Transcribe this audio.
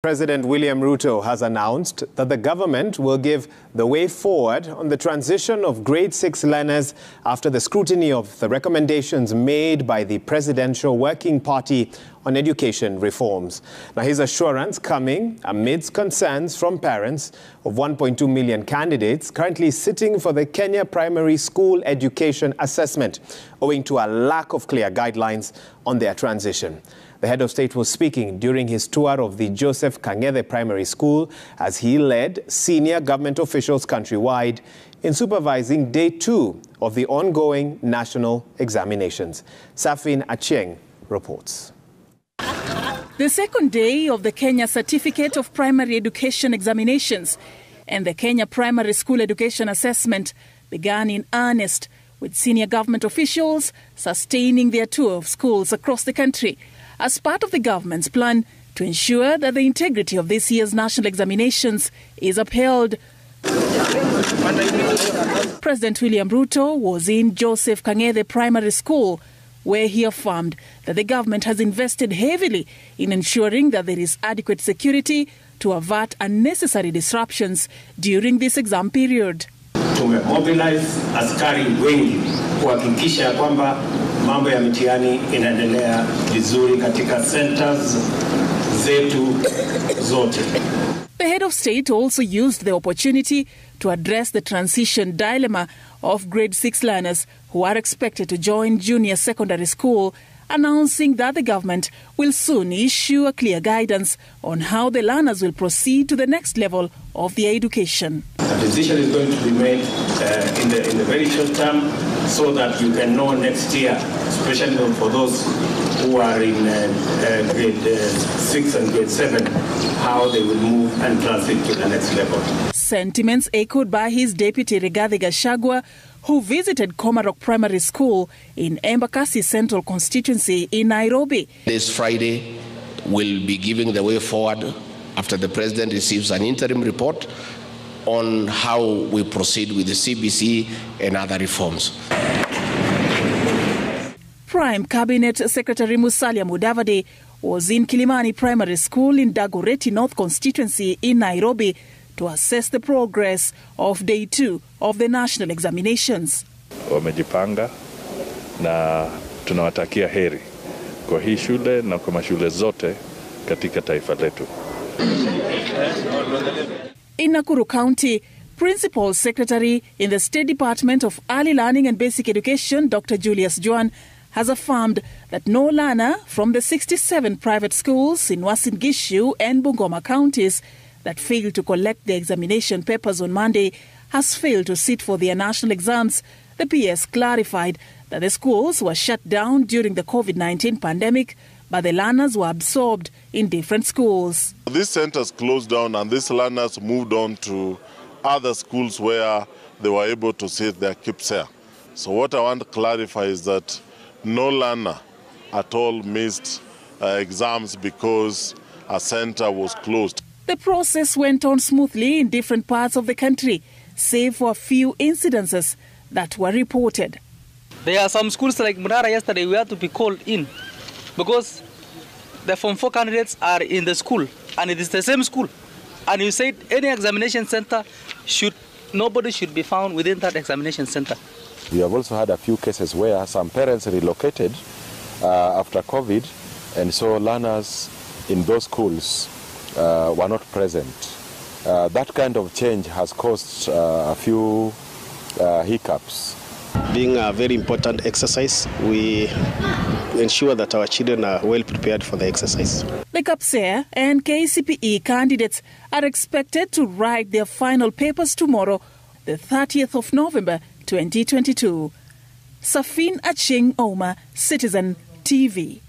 President William Ruto has announced that the government will give the way forward on the transition of grade 6 learners after the scrutiny of the recommendations made by the Presidential Working Party on education reforms. Now, his assurance coming amidst concerns from parents of 1.2 million candidates currently sitting for the Kenya Primary School Education Assessment, owing to a lack of clear guidelines on their transition. The head of state was speaking during his tour of the Joseph Kang'ethe Primary School as he led senior government officials countrywide in supervising day 2 of the ongoing national examinations. Safin Achieng reports. The second day of the Kenya Certificate of Primary Education examinations and the Kenya Primary School Education Assessment began in earnest, with senior government officials sustaining their tour of schools across the country as part of the government's plan to ensure that the integrity of this year's national examinations is upheld. President William Ruto was in Joseph Kang'ethe Primary School, where he affirmed that the government has invested heavily in ensuring that there is adequate security to avert unnecessary disruptions during this exam period. Tumemobilize askari wengi kuhakikisha kwamba mambo ya mitihani inaendelea vizuri katika centers zetu zote. The head of state also used the opportunity to address the transition dilemma of grade 6 learners who are expected to join junior secondary school, announcing that the government will soon issue a clear guidance on how the learners will proceed to the next level of their education. A decision is going to be made in the very short term so that you can know next year, especially for those who are in grade 6 and grade 7, how they will move and transit to the next level. Sentiments echoed by his deputy Rigathi Gachagua, who visited Komarok Primary School in Embakasi Central Constituency in Nairobi. This Friday, we'll be giving the way forward after the president receives an interim report on how we proceed with the CBC and other reforms. Prime Cabinet Secretary Musalia Mudavadi was in Kilimani Primary School in Dagoretti North Constituency in Nairobi to assess the progress of day 2 of the national examinations. Wamejipanga na tunawatakia heri kwa hii shule na kwa mashule zote katika taifa letu. In Nakuru County, Principal Secretary in the State Department of Early Learning and Basic Education, Dr. Julius Juan, has affirmed that no learner from the 67 private schools in Uasin Gishu and Bungoma counties that failed to collect their examination papers on Monday has failed to sit for their national exams. The PS clarified that the schools were shut down during the COVID-19 pandemic, but the learners were absorbed in different schools. These centers closed down and these learners moved on to other schools where they were able to sit their KIPS here. So what I want to clarify is that no learner at all missed exams because a center was closed. The process went on smoothly in different parts of the country, save for a few incidences that were reported. There are some schools like Murara yesterday we had to be called in because the Form 4 candidates are in the school and it is the same school. And you said any examination center nobody should be found within that examination center. We have also had a few cases where some parents relocated after COVID, and so learners in those schools were not present. That kind of change has caused a few hiccups. Being a very important exercise, we ensure that our children are well prepared for the exercise. The KAPSEA and KCPE candidates are expected to write their final papers tomorrow, the 30th of November, 2022. Safin Achieng, Citizen TV.